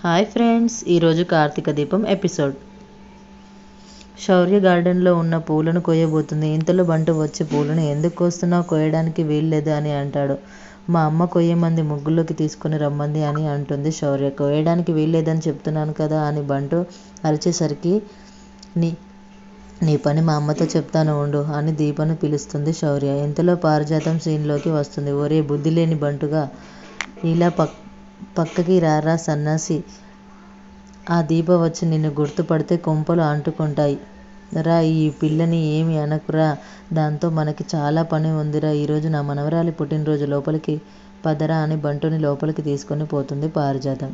Hi friends, ఈరోజు కార్తీక దీపం episode. శౌర్య గార్డెన్లో ఉన్న పూలను కొయ్యబోతుంది. ఇంతలో బంటు వచ్చి పూలను ఎందుకు కోస్తున్నావు, కోయడానికి వీల్లేదు అని అంటాడు. మా అమ్మ కొయ్యమంది, ముగ్గులోకి తీసుకుని రమ్మంది అని అంటుంది శౌర్య. కోయడానికి వీల్లేదని చెప్తున్నాను కదా అని బంటు అరిచేసరికి నీ పని మా అమ్మతో చెప్తాను ఉండు అని దీపను పిలుస్తుంది శౌర్య. ఇంతలో పారిజాతం సీన్లోకి వస్తుంది. ఒరే బుద్ధి లేని బంటుగా, ఇలా పక్కకి రారా సన్నాసి, ఆ దీప వచ్చి నిన్ను గుర్తుపడితే కొంపలు అంటుకుంటాయి రా, ఈ పిల్లని ఏమి అనకురా, దాంతో మనకి చాలా పని ఉందిరా, ఈరోజు నా మనవరాలి పుట్టినరోజు, లోపలికి పదరా అని బంటుని లోపలికి తీసుకొని పోతుంది పారిజాతం.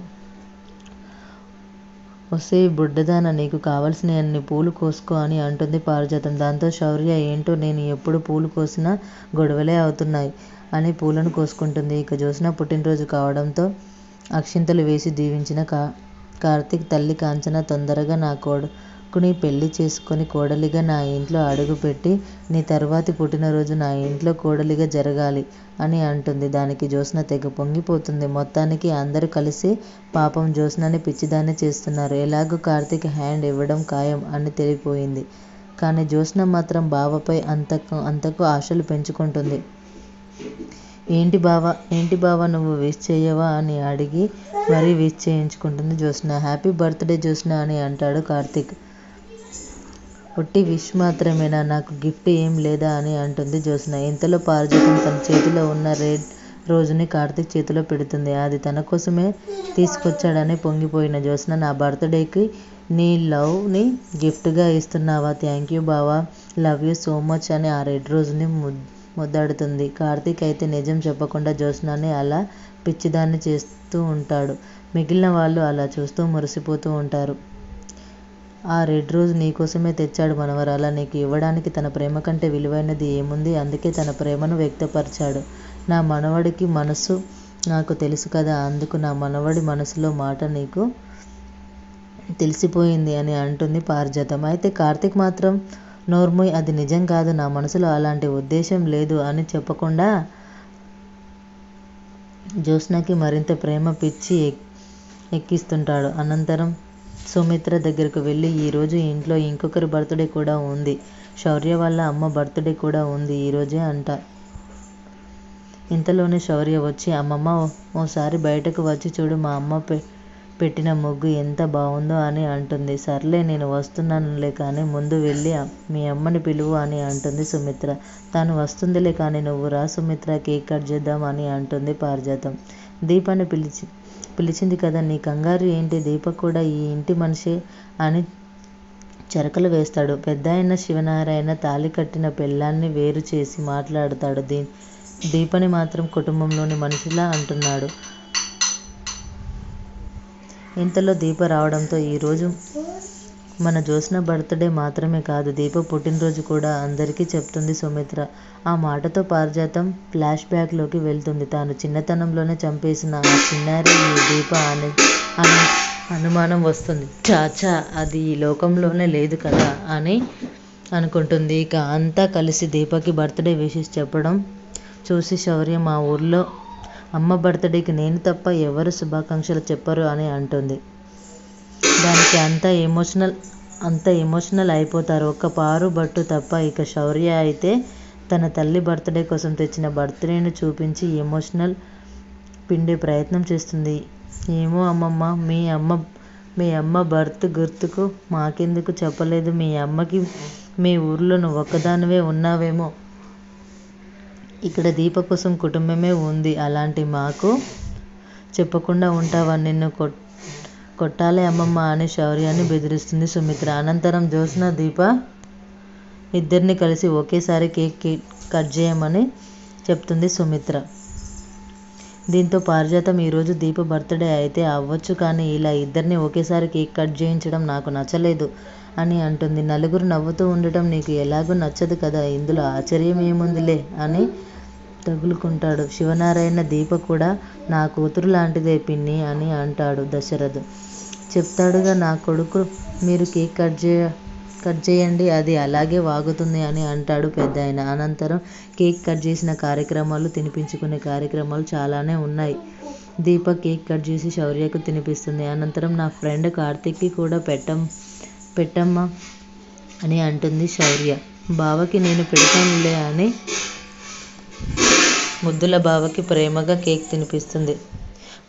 ఒసే బుడ్డదాన, నీకు కావలసిన అన్ని పూలు కోసుకో అని అంటుంది పారిజాతం. దాంతో శౌర్య ఏంటో నేను ఎప్పుడు పూలు కోసినా గొడవలే అవుతున్నాయి అని పూలను కోసుకుంటుంది. ఇక జ్యోత్స్న పుట్టినరోజు కావడంతో అక్షింతలు వేసి దీవించిన కార్తీక్ తల్లి కాంచన తొందరగా నా కొడుకుని పెళ్లి చేసుకొని కోడలిగా నా ఇంట్లో అడుగుపెట్టి నీ తర్వాతి పుట్టినరోజు నా ఇంట్లో కోడలిగా జరగాలి అని అంటుంది. దానికి జ్యోత్స్న తెగ పొంగిపోతుంది. మొత్తానికి అందరూ కలిసి పాపం జ్యోత్స్నని పిచ్చిదాన్ని చేస్తున్నారు. ఎలాగో కార్తీక్ హ్యాండ్ ఇవ్వడం ఖాయం అని తెలిపోయింది. కానీ జ్యోత్స్న మాత్రం బావపై అంతకు ఆశలు పెంచుకుంటుంది. ఏంటి బావా నువ్వు విష్ చేయవా అని అడిగి మరీ విష్ చేయించుకుంటుంది జ్యోత్స్న. హ్యాపీ బర్త్డే జ్యోత్స్న అని అంటాడు కార్తీక్. ఒట్టి విష్ మాత్రమేనా, నాకు గిఫ్ట్ ఏం లేదా అని అంటుంది జ్యోత్స్న. ఇంతలో పారిజాతం తన చేతిలో ఉన్న రెడ్ రోజుని కార్తీక్ చేతిలో పెడుతుంది. అది తన కోసమే తీసుకొచ్చాడని పొంగిపోయిన జ్యోత్స్న, నా బర్త్డేకి నీ లవ్ని గిఫ్ట్గా ఇస్తున్నావా, థ్యాంక్ యూ బావా, లవ్ యూ సో మచ్ అని ఆ రెడ్ రోజుని ముద్దాడుతుంది. కార్తీక్ అయితే నిజం చెప్పకుండా జ్యోత్స్నని అలా పిచ్చిదాన్ని చేస్తూ ఉంటాడు. మిగిలిన వాళ్ళు అలా చూస్తూ మురిసిపోతూ ఉంటారు. ఆ రెడ్ రోజు నీకోసమే తెచ్చాడు మనవరాలా, నీకు ఇవ్వడానికి తన ప్రేమ కంటే విలువైనది ఏముంది, అందుకే తన ప్రేమను వ్యక్తపరిచాడు. నా మనవడికి మనసు నాకు తెలుసు కదా, అందుకు నా మనవడి మనసులో మాట నీకు తెలిసిపోయింది అని అంటుంది పారిజాతం. అయితే కార్తీక్ మాత్రం నోర్మోయ్, అది నిజం కాదు, నా మనసులో అలాంటి ఉద్దేశం లేదు అని చెప్పకుండా జ్యోత్స్నకి మరింత ప్రేమ పిచ్చి ఎక్కిస్తుంటాడు. అనంతరం సుమిత్ర దగ్గరకు వెళ్ళి, ఈరోజు ఇంట్లో ఇంకొకరి బర్త్డే కూడా ఉంది, శౌర్య వాళ్ళ అమ్మ బర్త్డే కూడా ఉంది ఈరోజే అంట. ఇంతలోనే శౌర్య వచ్చి, అమ్మమ్మ ఓసారి బయటకు వచ్చి చూడు, మా అమ్మ పెట్టిన ముగ్గు ఎంత బాగుందో అని అంటుంది. సర్లే నేను వస్తున్నానులే కానీ ముందు వెళ్ళి మీ అమ్మని పిలువు అని అంటుంది సుమిత్ర. తాను వస్తుందిలే కానీ నువ్వు రా సుమిత్ర, కేక్ కట్ చేద్దాం అని అంటుంది పారిజాతం. దీపాన్ని పిలిచింది కదా, నీ కంగారు ఏంటి, దీప కూడా ఈ ఇంటి మనిషే అని చరకలు వేస్తాడు. పెద్దాయన శివనారాయణ తాళి కట్టిన పెళ్ళాన్ని వేరు చేసి మాట్లాడతాడు. దీపని మాత్రం కుటుంబంలోని మనిషిలా అంటున్నాడు. ఇంతలో దీప రావడంతో ఈరోజు మన జ్యోత్స్న బర్త్డే మాత్రమే కాదు, దీప పుట్టినరోజు కూడా అందరికీ చెప్తుంది సుమిత్ర. ఆ మాటతో పారిజాతం ఫ్లాష్ బ్యాక్లోకి వెళ్తుంది. తాను చిన్నతనంలోనే చంపేసిన ఆ చిన్నారి ఈ దీప అనే అనుమానం వస్తుంది. చాచా, అది ఈ లోకంలోనే లేదు కదా అని అనుకుంటుంది. ఇక అంతా కలిసి దీపకి బర్త్డే విషెస్ చెప్పడం చూసి శౌర్య, మా ఊర్లో అమ్మ బర్త్డేకి నేను తప్ప ఎవరు శుభాకాంక్షలు చెప్పరు అని అంటుంది. దానికి అంత ఎమోషనల్ అయిపోతారు, ఒక్క పారు బట్టు తప్ప. ఇక శౌర్య అయితే తన తల్లి బర్త్డే కోసం తెచ్చిన బర్త్డేను చూపించి ఎమోషనల్ పిండే ప్రయత్నం చేస్తుంది. ఏమో అమ్మమ్మ, మీ అమ్మ బర్త్ గుర్తుకు మాకెందుకు చెప్పలేదు, మీ అమ్మకి మీ ఊర్లో నువ్వు ఒక్కదానివే ఉన్నావేమో, ఇక్కడ దీప కోసం కుటుంబమే ఉంది, అలాంటి మాకు చెప్పకుండా ఉంటావా, నిన్ను కొట్టాలే అమ్మమ్మ అని శౌర్యాన్ని బెదిరిస్తుంది సుమిత్ర. అనంతరం జ్యోత్స్న దీప ఇద్దరిని కలిసి ఒకేసారి కేక్ కట్ చేయమని చెప్తుంది సుమిత్ర. దీంతో పారిజాతం, ఈరోజు దీప బర్త్డే అయితే అవ్వచ్చు కానీ ఇలా ఇద్దరిని ఒకేసారి కేక్ కట్ చేయించడం నాకు నచ్చలేదు అని అంటుంది. నలుగురు నవ్వుతూ ఉండటం నీకు ఎలాగూ నచ్చదు కదా, ఇందులో ఆశ్చర్యం ఏముందిలే అని తగులుకుంటాడు. శివనారాయణ, దీప కూడా నా కూతురు లాంటిదే పిన్ని అని అంటాడు దశరథ్. చెప్తాడుగా నా కొడుకు, మీరు కేక్ కట్ చేయండి, అది అలాగే వాగుతుంది అని అంటాడు పెద్దాయన. అనంతరం కేక్ కట్ చేసిన కార్యక్రమాలు, తినిపించుకునే కార్యక్రమాలు చాలానే ఉన్నాయి. దీప కేక్ కట్ చేసి శౌర్యకు తినిపిస్తుంది. అనంతరం నా ఫ్రెండ్ కార్తీక్కి కూడా పెట్టమ్మా అని అంటుంది శౌర్య. బావకి నేను పెడతానులే అని ముద్దుల బావకి ప్రేమగా కేక్ తినిపిస్తుంది.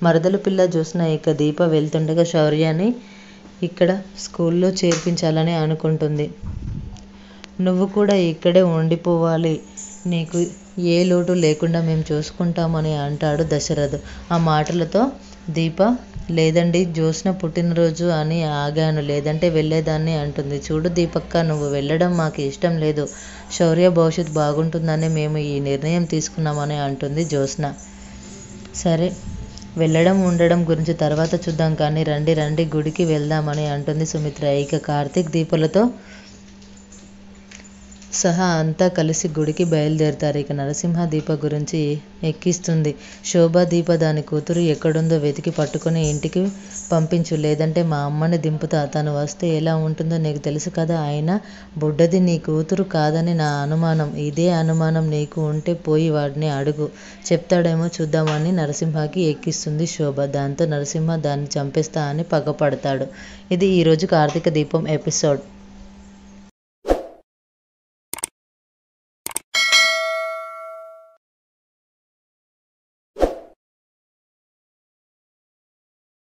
మరదలు పిల్ల జ్యోత్స్న ఇక దీప వెళ్తుండగా శౌర్యని ఇక్కడ స్కూల్లో చేర్పించాలని అనుకుంటుంది. నువ్వు కూడా ఇక్కడే ఉండిపోవాలి, నీకు ఏ లోటు లేకుండా మేము చూసుకుంటామని అంటాడు దశరథ్. ఆ మాటలతో దీప లేదండి, జ్యోత్స్న పుట్టినరోజు అని ఆగాను, లేదంటే వెళ్ళేదాన్ని అంటుంది. చూడు దీపక్క, నువ్వు వెళ్ళడం మాకు ఇష్టం లేదు. శౌర్య భవిష్యత్తు బాగుంటుందని మేము ఈ నిర్ణయం తీసుకున్నామని అంటుంది జ్యోత్స్న. సరే, వెళ్ళడం ఉండడం గురించి తర్వాత చూద్దాం కానీ రండి గుడికి వెళ్దామని అంటుంది సుమిత్ర. ఇక కార్తీక్ దీపలతో సహా అంతా కలిసి గుడికి బయలుదేరుతారు. ఇక నరసింహ దీప గురించి ఎక్కిస్తుంది. శోభ, దీప దాని కూతురు ఎక్కడుందో వెతికి పట్టుకుని ఇంటికి పంపించు, లేదంటే మా అమ్మని దింపుతా. తను వస్తే ఎలా ఉంటుందో నీకు తెలుసు కదా. అయినా బుడ్డది నీ కూతురు కాదని నా అనుమానం. ఇదే అనుమానం నీకు ఉంటే పోయి వాడిని అడుగు, చెప్తాడేమో చూద్దామని నరసింహకి ఎక్కిస్తుంది శోభ. దాంతో నరసింహ దాన్ని చంపేస్తా అని పగపడతాడు. ఇది ఈరోజు కార్తీక దీపం ఎపిసోడ్.